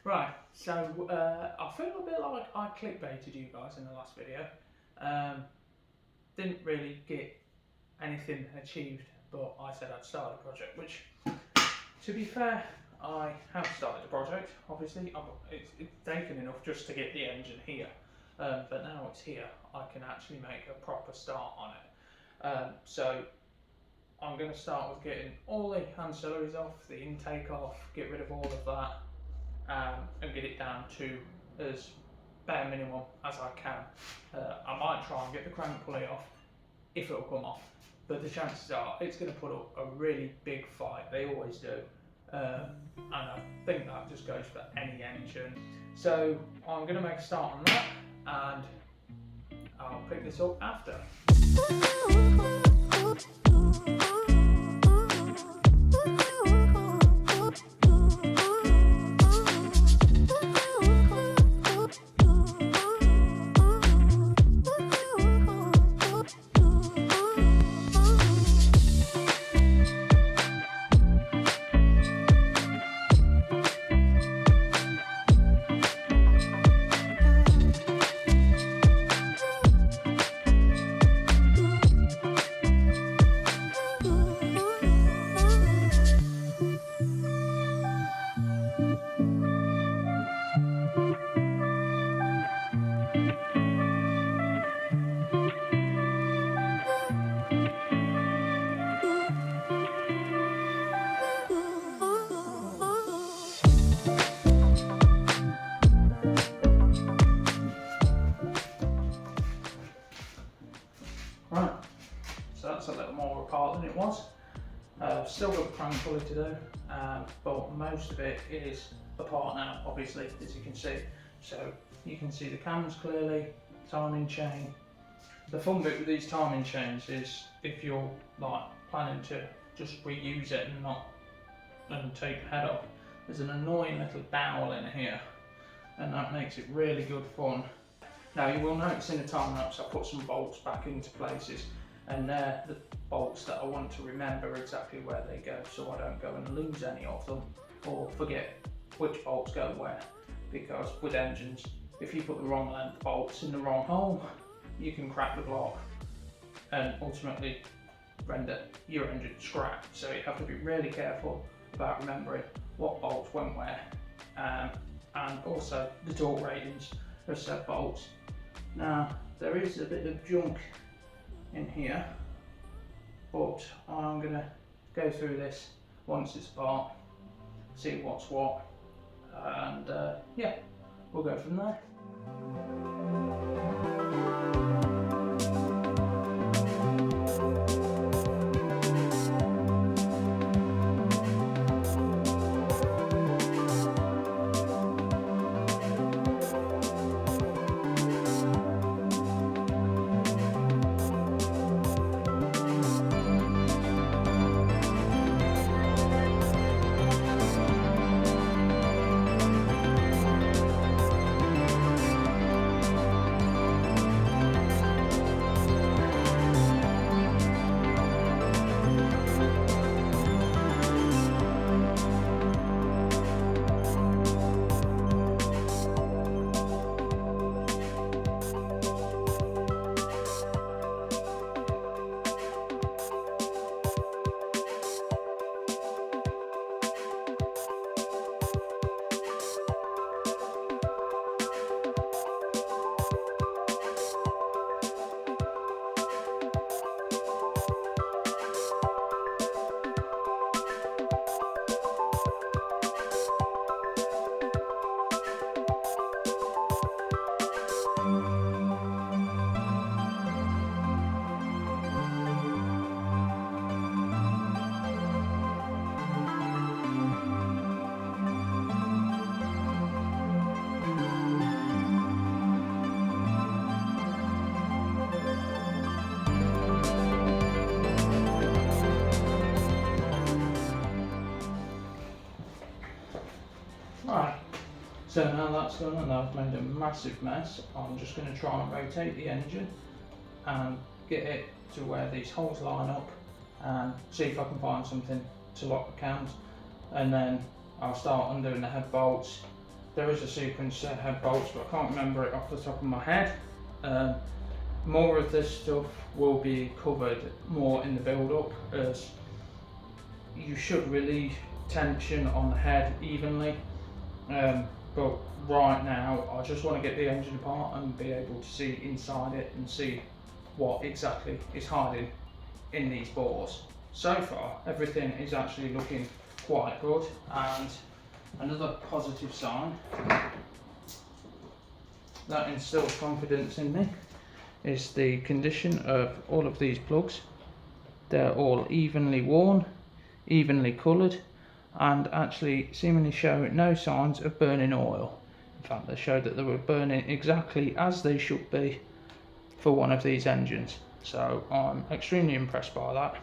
Right, so I feel a bit like I clickbaited you guys in the last video. Didn't really get anything achieved, but I said I'd start a project, which, to be fair, I have started the project. Obviously, it's taken enough just to get the engine here, but now it's here, I can actually make a proper start on it. So I'm going to start with getting all the ancillaries off, the intake off, get rid of all of that. And get it down to as bare minimum as I can. I might try and get the crank pulley off if it'll come off, but the chances are it's going to put up a really big fight. They always do, and I think that just goes for any engine. So I'm going to make a start on that, and I'll pick this up after. Right, so that's a little more apart than it was. Still got the crank pulley to do, but most of it is apart now, obviously, as you can see. So you can see the cams clearly, timing chain. The fun bit with these timing chains is if you're like planning to just reuse it and take the head off, there's an annoying little dowel in here, and that makes it really good fun. Now you will notice in the time lapse I put some bolts back into places, and they're the bolts that I want to remember exactly where they go, so I don't go and lose any of them or forget which bolts go where. Because with engines, if you put the wrong length bolts in the wrong hole, you can crack the block and ultimately render your engine scrap. So you have to be really careful about remembering what bolts went where, and also the torque ratings of said bolts. Now there is a bit of junk in here, but I'm going to go through this once it's apart, see what's what, and yeah, we'll go from there. Right, so now that's done and I've made a massive mess, I'm just going to try and rotate the engine and get it to where these holes line up and see if I can find something to lock the cams, and then I'll start undoing the head bolts there is a sequence set head bolts, but I can't remember it off the top of my head. More of this stuff will be covered more in the build-up, as you should release tension on the head evenly. But right now I just want to get the engine apart and be able to see inside it and see what exactly is hiding in these bores. So far everything is actually looking quite good, and another positive sign that instills confidence in me is the condition of all of these plugs. They're all evenly worn, evenly coloured, and actually seemingly show no signs of burning oil. In fact, they showed that they were burning exactly as they should be for one of these engines. So I'm extremely impressed by that.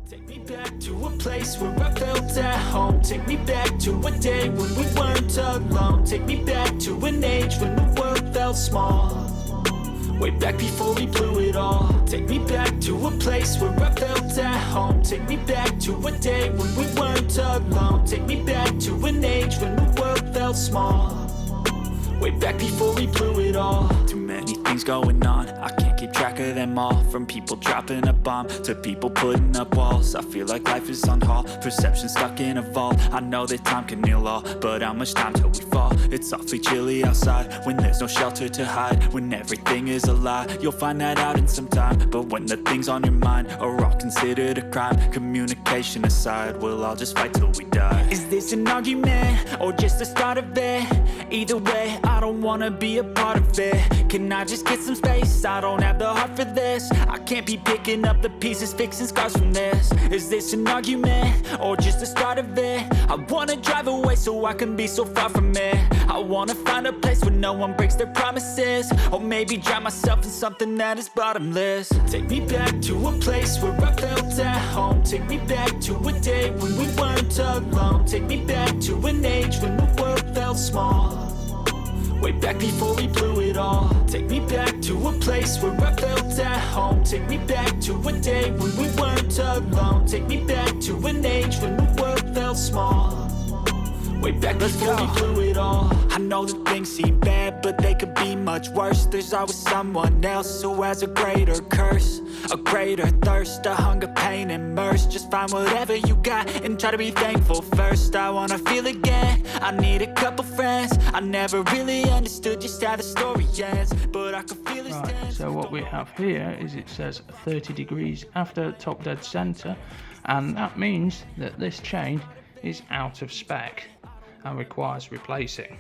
Take me back to a place where I felt at home. Take me back to a day when we weren't alone. Take me back to an age when the world felt small. Way back before we blew it all. Take me back to a place where I felt at home. Take me back to a day when we weren't alone. Take me back to an age when the world felt small. Way back before we blew it all. Too many things going on, I can't keep track of them all. From people dropping a bomb to people putting up walls. I feel like life is on hold, perception stuck in a vault. I know that time can heal all, but how much time till we fall? It's awfully chilly outside when there's no shelter to hide. When everything is a lie, you'll find that out in some time. But when the things on your mind are all considered a crime, communication aside, we'll all just fight till we die. Is this an argument or just the start of it? Either way, I don't wanna be a part of it. Can I just get some space? I don't have the heart for this. I can't be picking up the pieces, fixing scars from this. Is this an argument or just the start of it? I wanna drive away so I can be so far from it. I wanna find a place where no one breaks their promises, or maybe drown myself in something that is bottomless. Take me back to a place where I felt at home. Take me back to a day when we weren't alone. Take me back to an age when the world felt small. Way back before we blew it all. Take me back to a place where I felt at home. Take me back to a day when we weren't alone. Take me back to an age when the world felt small. Way back before we blew it all. I know that things seem bad, but they could be much worse. There's always someone else who has a greater curse, a greater thirst, a hunger, pain, and mercy. Just find whatever you got and try to be thankful first. I wanna feel again, I need a couple friends. I never really understood just how the story ends, but I can feel his tense. So what we have here is it says 30 degrees after top dead center, and that means that this chain is out of spec and requires replacing.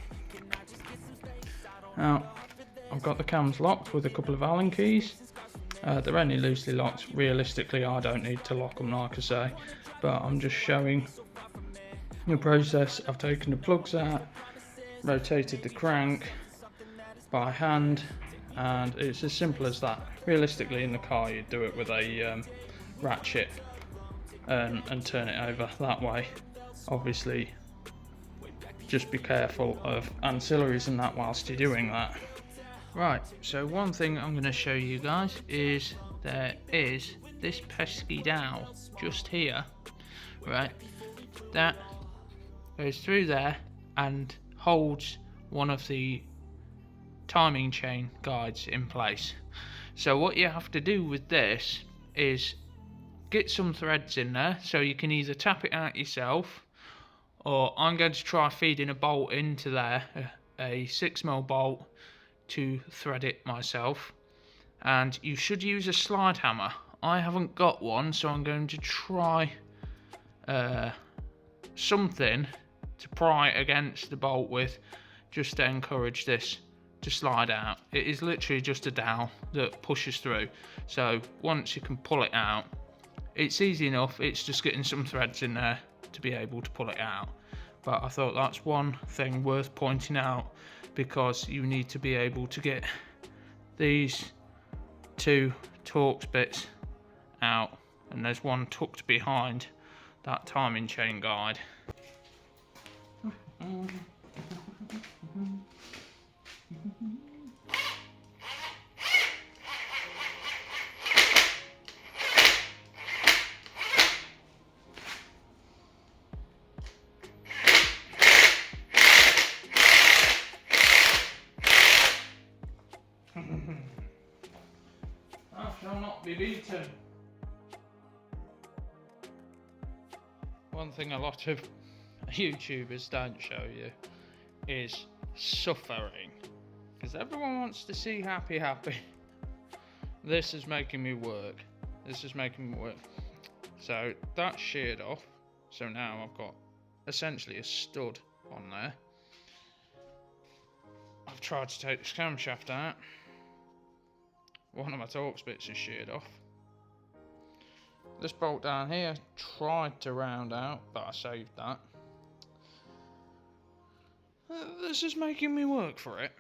Now, I've got the cams locked with a couple of Allen keys. They're only loosely locked. Realistically, I don't need to lock them, like I say, but I'm just showing the process. I've taken the plugs out, rotated the crank by hand, and it's as simple as that. Realistically, in the car you'd do it with a ratchet and turn it over that way. Obviously, just be careful of ancillaries and that whilst you're doing that. Right, so one thing I'm going to show you guys is there is this pesky dowel just here, right, that goes through there and holds one of the timing chain guides in place. So what you have to do with this is get some threads in there, so you can either tap it out yourself, or I'm going to try feeding a bolt into there, a 6mm bolt, to thread it myself. And you should use a slide hammer. I haven't got one, so I'm going to try something to pry against the bolt with, just to encourage this to slide out. It is literally just a dowel that pushes through, so once you can pull it out, it's easy enough. It's just getting some threads in there to be able to pull it out. But I thought that's one thing worth pointing out, because you need to be able to get these two Torx bits out, and there's one tucked behind that timing chain guide. be beaten. One thing a lot of YouTubers don't show you is suffering, because everyone wants to see happy. This is making me work. So that's sheared off, so now I've got essentially a stud on there. I've tried to take the camshaft out. One of my Torx bits is sheared off. This bolt down here tried to round out, but I saved that. This is making me work for it.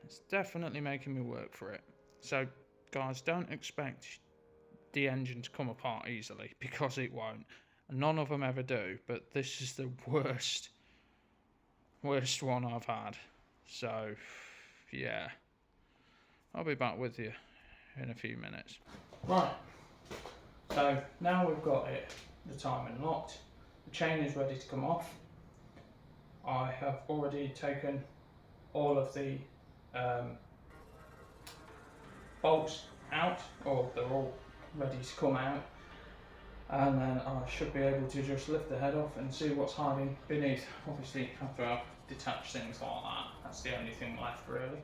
It's definitely making me work for it. So guys, don't expect the engine to come apart easily, because it won't. None of them ever do, but this is the worst one I've had. So yeah, I'll be back with you in a few minutes. Right, so now we've got it, the timing locked, the chain is ready to come off. I have already taken all of the bolts out, or they're all ready to come out, and then I should be able to just lift the head off and see what's hiding beneath. Obviously after I've detached things like that, that's the only thing left really.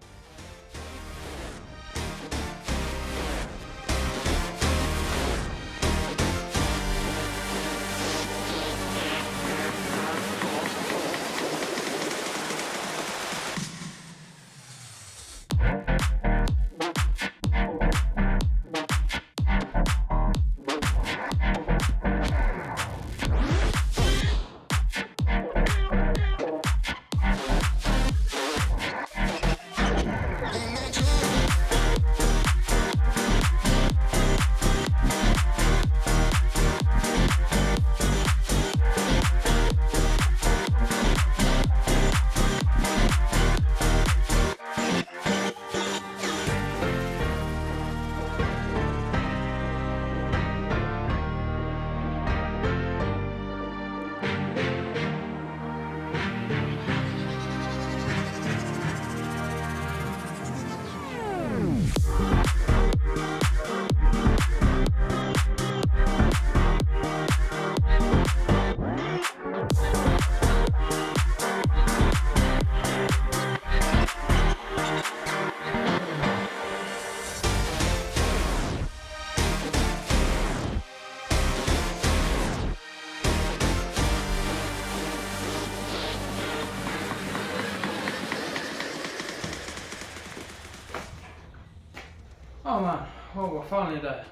Oh man, well we're finally there.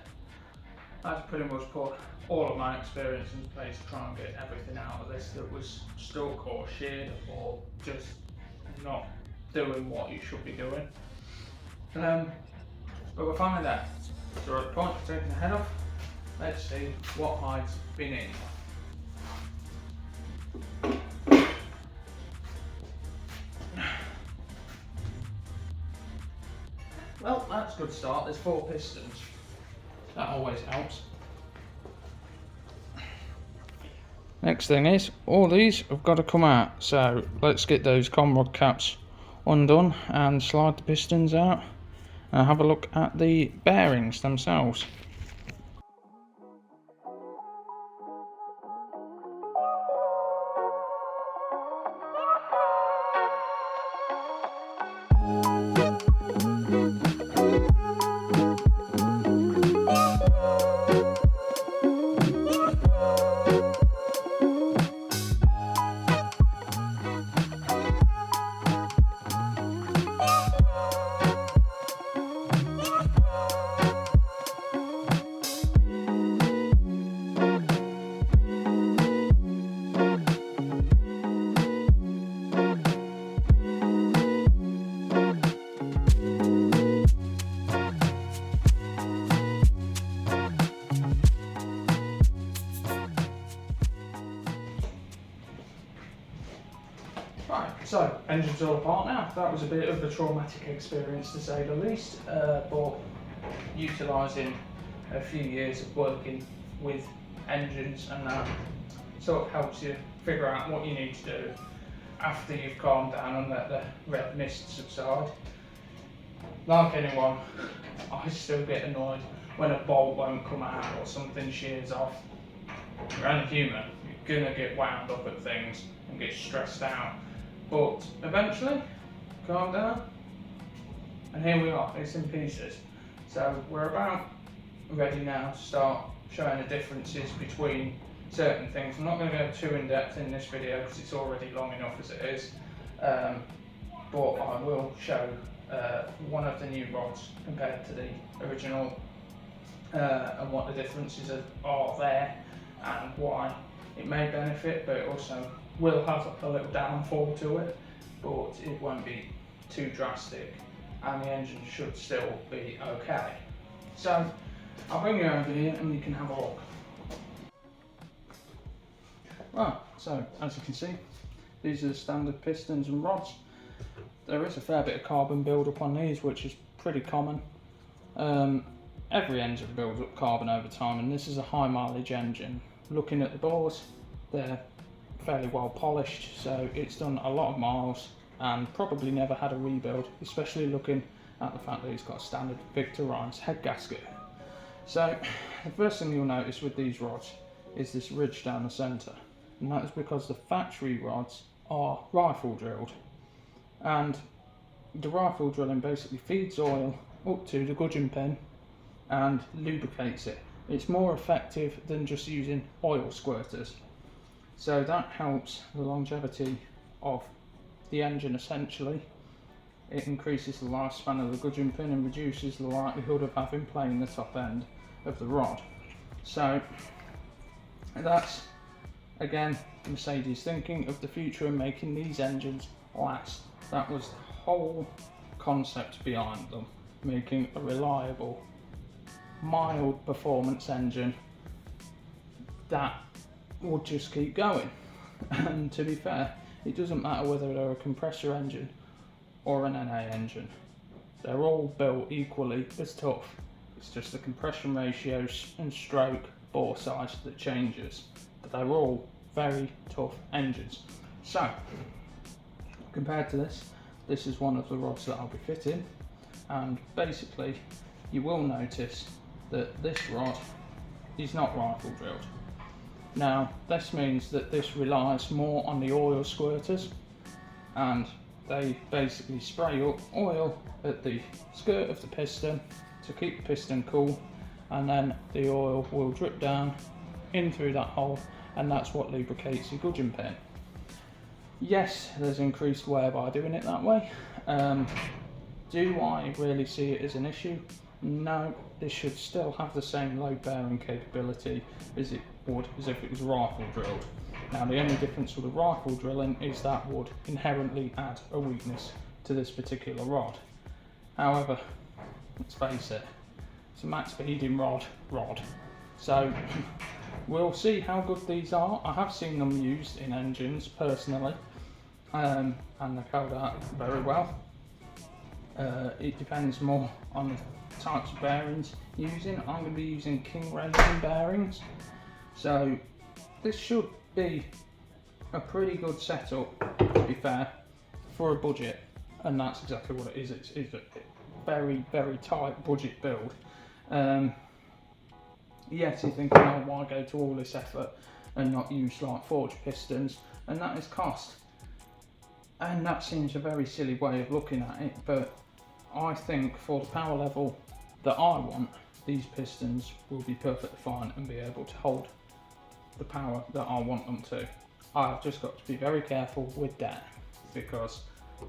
I've pretty much put all of my experience in place to try and get everything out of this that was stuck or sheared or just not doing what you should be doing. But we're finally there. So we're at the point of taking the head off. Let's see what hides beneath. Well, that's a good start. There's 4 pistons. That always helps. Next thing is, all these have got to come out. So let's get those com rod caps undone and slide the pistons out and have a look at the bearings themselves. Right, so engine's all apart now. That was a bit of a traumatic experience to say the least, but utilising a few years of working with engines and that sort of helps you figure out what you need to do after you've calmed down and let the red mist subside. Like anyone, I still get annoyed when a bolt won't come out or something shears off. You're only human, you're gonna get wound up at things and get stressed out. But eventually, calm down, and here we are, it's in pieces. So we're about ready now to start showing the differences between certain things. I'm not going to go too in depth in this video because it's already long enough as it is, but I will show one of the new rods compared to the original and what the differences are there and why it may benefit, but it also will have a little downfall to it, but it won't be too drastic and the engine should still be okay. So I'll bring you over here and you can have a look. Right, so as you can see, these are the standard pistons and rods. There is a fair bit of carbon build-up on these, which is pretty common. Every engine builds up carbon over time, and this is a high mileage engine. Looking at the bores, they're fairly well polished, so it's done a lot of miles and probably never had a rebuild, especially looking at the fact that it's got a standard Victor Reinz head gasket. So the first thing you'll notice with these rods is this ridge down the centre, and that is because the factory rods are rifle drilled, and the rifle drilling basically feeds oil up to the gudgeon pin and lubricates it. It's more effective than just using oil squirters, so that helps the longevity of the engine essentially. It increases the lifespan of the gudgeon pin and reduces the likelihood of having play in the top end of the rod. So that's again Mercedes thinking of the future and making these engines last. That was the whole concept behind them, making a reliable, mild performance engine that would just keep going. And to be fair, it doesn't matter whether they're a compressor engine or an NA engine, they're all built equally as tough. It's just the compression ratios and stroke bore size that changes, but they're all very tough engines. So compared to this is one of the rods that I'll be fitting, and basically you will notice that this rod is not rifle drilled. Now this means that this relies more on the oil squirters, and they basically spray up oil at the skirt of the piston to keep the piston cool, and then the oil will drip down in through that hole, and that's what lubricates your gudgeon pin. Yes, there's increased wear by doing it that way. Do I really see it as an issue? No, this should still have the same load bearing capability as it would as if it was rifle drilled. Now the only difference with the rifle drilling is that would inherently add a weakness to this particular rod. However, let's face it, it's a max speeding rod. So we'll see how good these are. I have seen them used in engines personally, and they've held out very well. It depends more on the types of bearings using. I'm going to be using King Racing bearings, so this should be a pretty good setup, to be fair, for a budget, and that's exactly what it is. It's a very, very tight budget build. Yes, you're thinking, oh, why go to all this effort and not use like forged pistons, and that is cost. And that seems a very silly way of looking at it, but I think for the power level that I want, these pistons will be perfectly fine and be able to hold the power that I want them to. I've just got to be very careful with that, because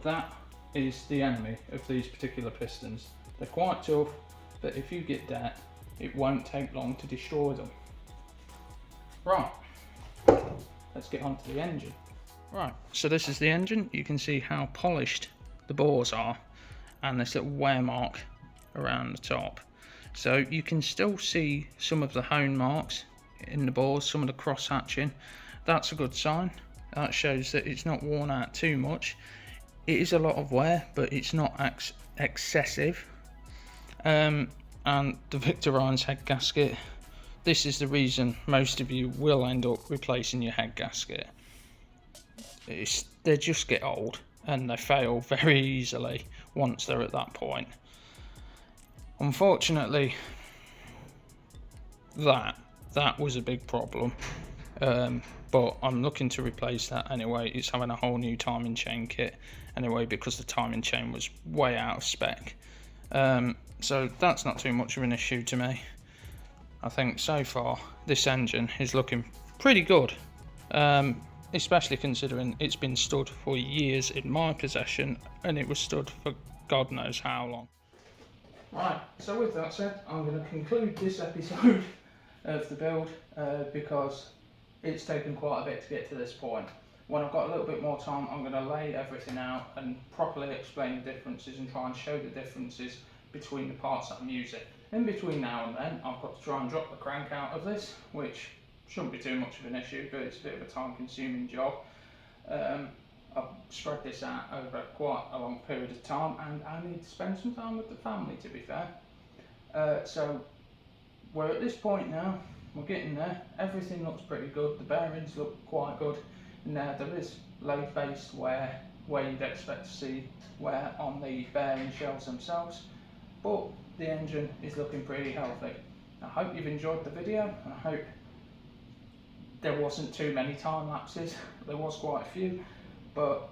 that is the enemy of these particular pistons. They're quite tough, but if you get that, it won't take long to destroy them. Right, let's get on to the engine. Right, so this is the engine. You can see how polished the bores are, and this little wear mark around the top. So you can still see some of the hone marks in the bores, some of the cross hatching. That's a good sign. That shows that it's not worn out too much. It is a lot of wear, but it's not excessive. And the Victor Reinz head gasket, this is the reason most of you will end up replacing your head gasket. They just get old and they fail very easily once they're at that point. Unfortunately, that was a big problem. But I'm looking to replace that anyway. It's having a whole new timing chain kit anyway, because the timing chain was way out of spec. So that's not too much of an issue to me. I think so far this engine is looking pretty good, especially considering it's been stood for years in my possession, and it was stood for God knows how long. Right, so with that said, I'm going to conclude this episode of the build, because it's taken quite a bit to get to this point. When I've got a little bit more time, I'm going to lay everything out and properly explain the differences and try and show the differences between the parts that I'm using. In between now and then, I've got to try and drop the crank out of this, which shouldn't be too much of an issue, but it's a bit of a time-consuming job. I've spread this out over quite a long period of time, and I need to spend some time with the family, to be fair. So we're at this point now. We're getting there. Everything looks pretty good. The bearings look quite good. Now there is lathe-based wear where you'd expect to see wear on the bearing shells themselves, but the engine is looking pretty healthy. I hope you've enjoyed the video, and I hope there wasn't too many time lapses. There was quite a few, but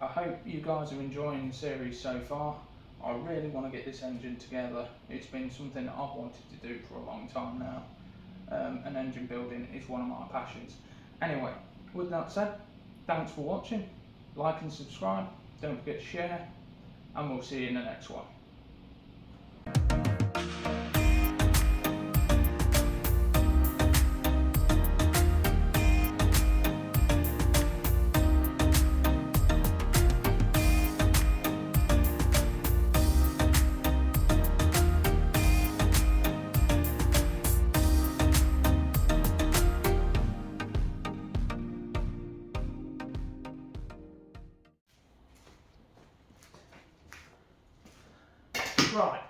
I hope you guys are enjoying the series so far. I really want to get this engine together. It's been something that I've wanted to do for a long time now. And engine building is one of my passions. Anyway, with that said, thanks for watching. Like and subscribe. Don't forget to share, and we'll see you in the next one. Right,